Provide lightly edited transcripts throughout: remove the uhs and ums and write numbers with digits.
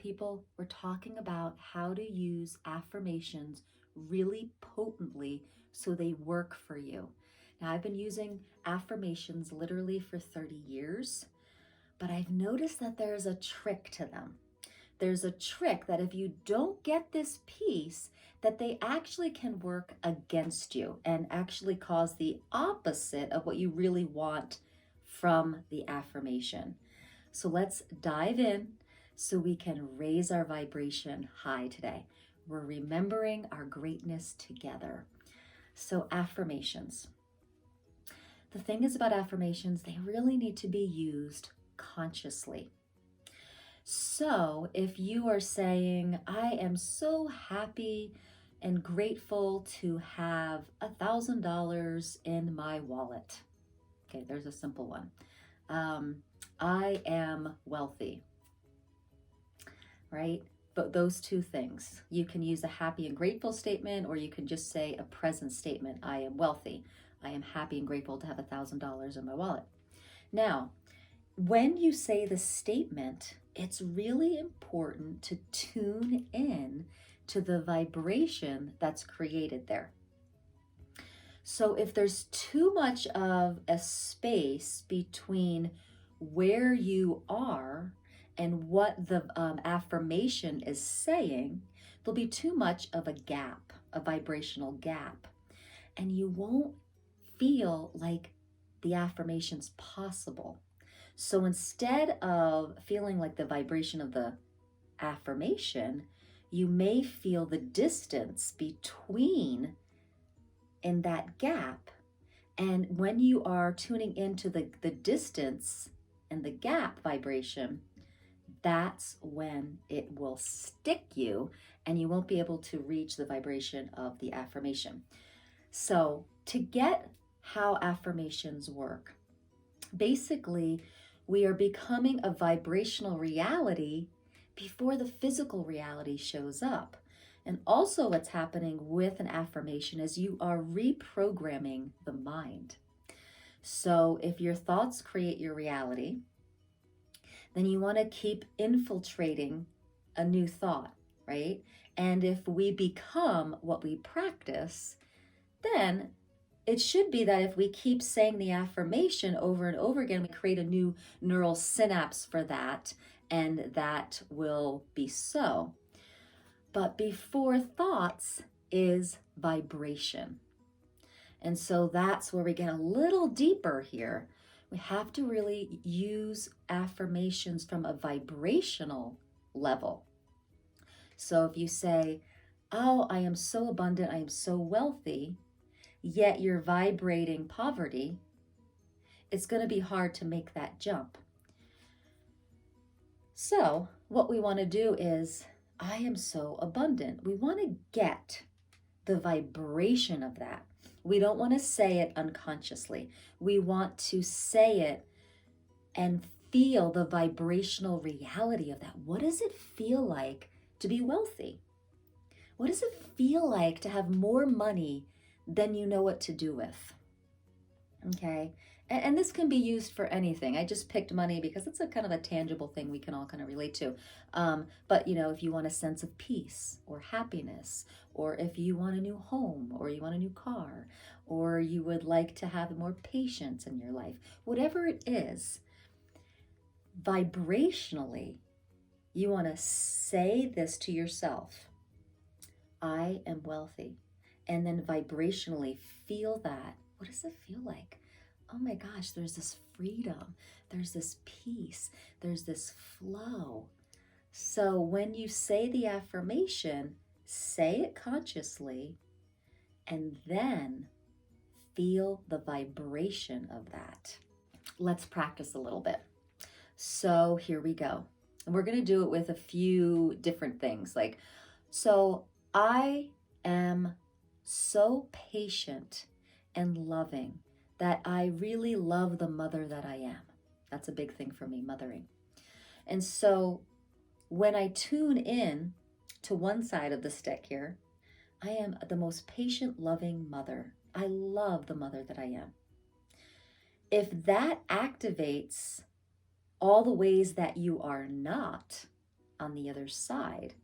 people, we're talking about how to use affirmations really potently so they work for you. Now, I've been using affirmations literally for 30 years, but I've noticed that there's a trick to them. There's a trick that if you don't get this piece, that they actually can work against you and actually cause the opposite of what you really want from the affirmation. So let's dive in so we can raise our vibration high today. We're remembering our greatness together. So affirmations. The thing is about affirmations, they really need to be used consciously. So if you are saying, I am so happy and grateful to have $1,000 in my wallet. Okay, there's a simple one. I am wealthy, right? But those two things, you can use a happy and grateful statement, or you can just say a present statement. I am wealthy. I am happy and grateful to have $1,000 in my wallet. Now, when you say the statement, it's really important to tune in to the vibration that's created there. So if there's too much of a space between where you are and what the affirmation is saying, there'll be too much of a gap, a vibrational gap, and you won't feel like the affirmation's possible. So instead of feeling like the vibration of the affirmation, you may feel the distance between in that gap. And when you are tuning into the distance and the gap vibration, that's when it will stick you and you won't be able to reach the vibration of the affirmation. So to get how affirmations work, basically, we are becoming a vibrational reality before the physical reality shows up. And also what's happening with an affirmation is you are reprogramming the mind. So if your thoughts create your reality, then you want to keep infiltrating a new thought, right? And if we become what we practice, then it should be that if we keep saying the affirmation over and over again, we create a new neural synapse for that, and that will be so. But before thoughts is vibration. And so that's where we get a little deeper here. We have to really use affirmations from a vibrational level. So if you say, oh, I am so abundant, I am so wealthy, yet you're vibrating poverty, it's going to be hard to make that jump. So what we want to do is, I am so abundant. We want to get the vibration of that. We don't want to say it unconsciously. We want to say it and feel the vibrational reality of that. What does it feel like to be wealthy? What does it feel like to have more money than you know what to do with? Okay. And this can be used for anything. I just picked money because it's a kind of a tangible thing we can all kind of relate to. But if you want a sense of peace or happiness, or if you want a new home, or you want a new car, or you would like to have more patience in your life, whatever it is, vibrationally, you want to say this to yourself. I am wealthy. And then vibrationally feel that. What does it feel like? Oh my gosh, there's this freedom, there's this peace, there's this flow. So when you say the affirmation, say it consciously, and then feel the vibration of that. Let's practice a little bit. So here we go. And we're going to do it with a few different things. So I am so patient and loving that I really love the mother that I am. That's a big thing for me, mothering. And so when I tune in to one side of the stick here, I am the most patient, loving mother. I love the mother that I am. If that activates all the ways that you are not, on the other side.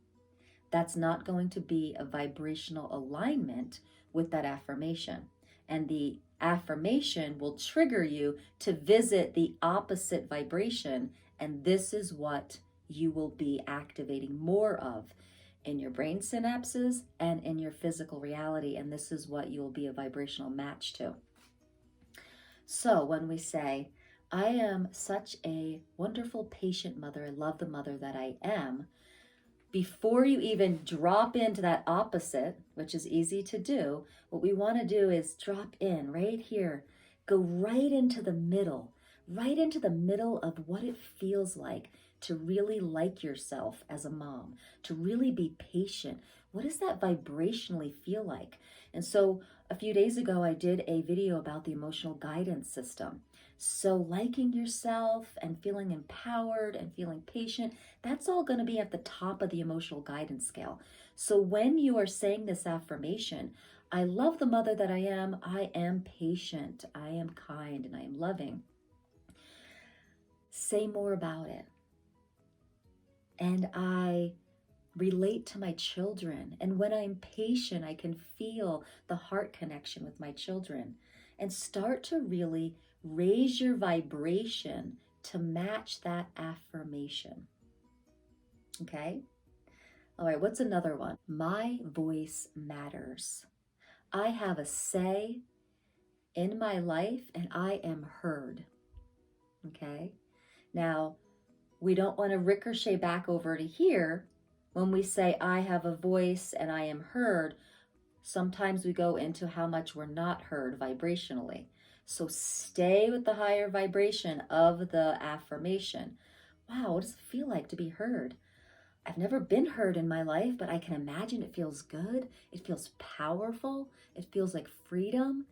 That's not going to be a vibrational alignment with that affirmation. And the affirmation will trigger you to visit the opposite vibration. And this is what you will be activating more of in your brain synapses and in your physical reality. And this is what you will be a vibrational match to. So when we say, I am such a wonderful, patient mother, I love the mother that I am, before you even drop into that opposite, which is easy to do, what we want to do is drop in right here, go right into the middle of what it feels like to really like yourself as a mom, to really be patient. What does that vibrationally feel like? And so a few days ago, I did a video about the emotional guidance system. So liking yourself and feeling empowered and feeling patient, that's all going to be at the top of the emotional guidance scale. So when you are saying this affirmation, I love the mother that I am patient, I am kind, and I am loving. Say more about it. And I relate to my children. And when I'm patient, I can feel the heart connection with my children. And start to really raise your vibration to match that affirmation. Okay? All right, what's another one? My voice matters. I have a say in my life and I am heard. Okay? Now, we don't want to ricochet back over to here when we say I have a voice and I am heard. Sometimes we go into how much we're not heard vibrationally. So stay with the higher vibration of the affirmation. Wow, what does it feel like to be heard? I've never been heard in my life, but I can imagine it feels good. It feels powerful. It feels like freedom.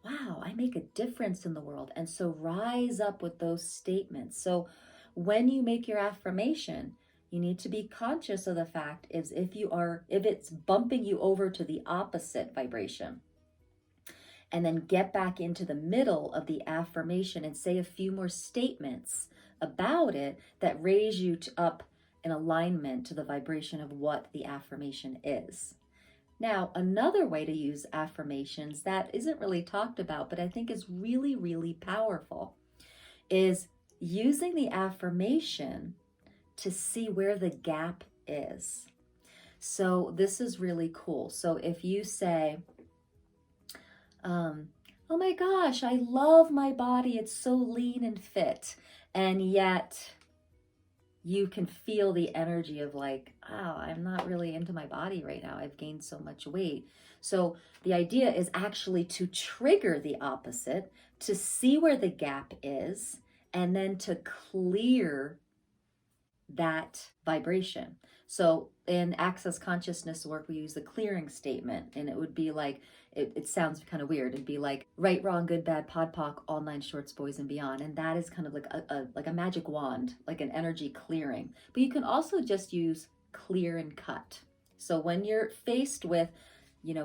Wow, I make a difference in the world. And so rise up with those statements. So when you make your affirmation, you need to be conscious of the fact is if it's bumping you over to the opposite vibration, and then get back into the middle of the affirmation and say a few more statements about it that raise you up in alignment to the vibration of what the affirmation is. Now, another way to use affirmations that isn't really talked about, but I think is really, really powerful, is using the affirmation to see where the gap is. So this is really cool. So if you say, oh my gosh, I love my body, it's so lean and fit, and yet you can feel the energy of like, oh, I'm not really into my body right now. I've gained so much weight. So the idea is actually to trigger the opposite, to see where the gap is, and then to clear that vibration. So in access consciousness work, we use the clearing statement, and it would be like, it sounds kind of weird. It'd be like right, wrong, good, bad, pod, poc, all nine shorts, boys and beyond. And that is kind of like a magic wand, like an energy clearing. But you can also just use clear and cut. So when you're faced with,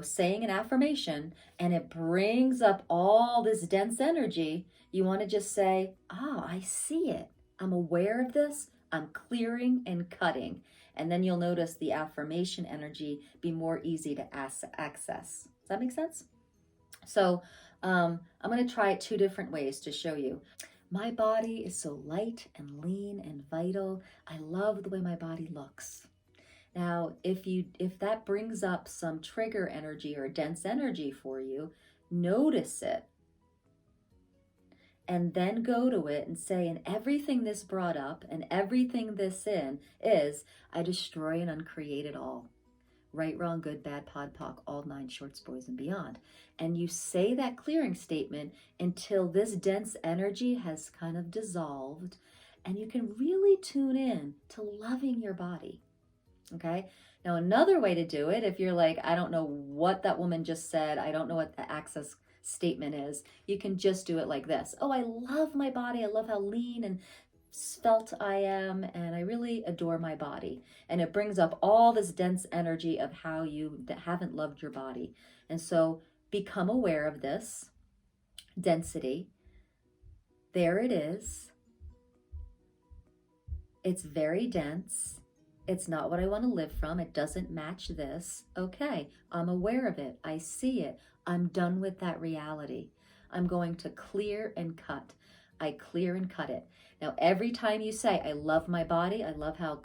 saying an affirmation and it brings up all this dense energy, you want to just say, I see it. I'm aware of this. I'm clearing and cutting. And then you'll notice the affirmation energy be more easy to access. Does that make sense? So I'm going to try it two different ways to show you. My body is so light and lean and vital. I love the way my body looks. Now, if that brings up some trigger energy or dense energy for you, notice it. And then go to it and say, and everything this brought up and everything this is, I destroy and uncreate it all. Right, wrong, good, bad, pod, poc, all nine shorts, boys and beyond. And you say that clearing statement until this dense energy has kind of dissolved, and you can really tune in to loving your body. Okay. Now, another way to do it, if you're like, I don't know what that woman just said, I don't know what the access statement is, you can just do it like this. Oh, I love my body. I love how lean and svelte I am, and I really adore my body. And it brings up all this dense energy of how you haven't loved your body. And so become aware of this density. There it is. It's very dense. It's not what I want to live from. It doesn't match this. Okay, I'm aware of it. I see it. I'm done with that reality. I'm going to clear and cut. I clear and cut it. Now, every time you say, I love my body, I love how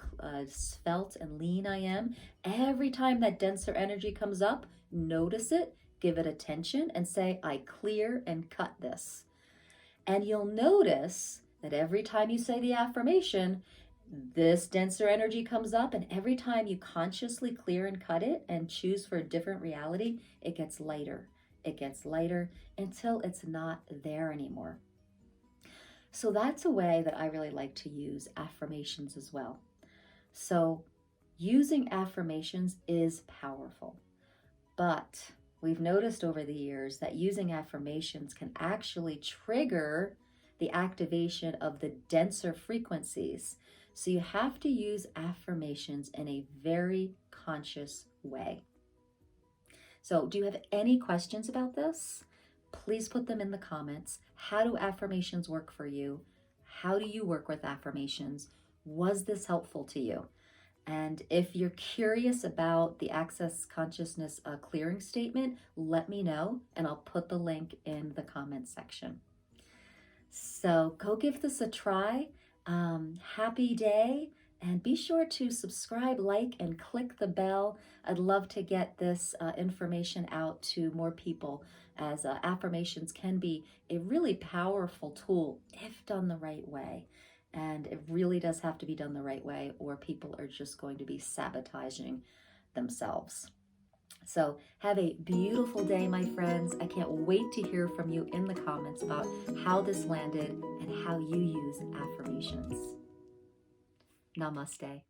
svelte and lean I am, every time that denser energy comes up, notice it, give it attention, and say, I clear and cut this. And you'll notice that every time you say the affirmation, this denser energy comes up, and every time you consciously clear and cut it and choose for a different reality, it gets lighter. It gets lighter until it's not there anymore. So that's a way that I really like to use affirmations as well. So using affirmations is powerful, but we've noticed over the years that using affirmations can actually trigger the activation of the denser frequencies. So you have to use affirmations in a very conscious way. So do you have any questions about this? Please put them in the comments. How do affirmations work for you? How do you work with affirmations? Was this helpful to you? And if you're curious about the Access Consciousness clearing statement, let me know, and I'll put the link in the comments section. So go give this a try. Happy day, and be sure to subscribe, like, and click the bell. I'd love to get this information out to more people, as affirmations can be a really powerful tool if done the right way. And it really does have to be done the right way, or people are just going to be sabotaging themselves. So have a beautiful day, my friends. I can't wait to hear from you in the comments about how this landed and how you use affirmations. Namaste.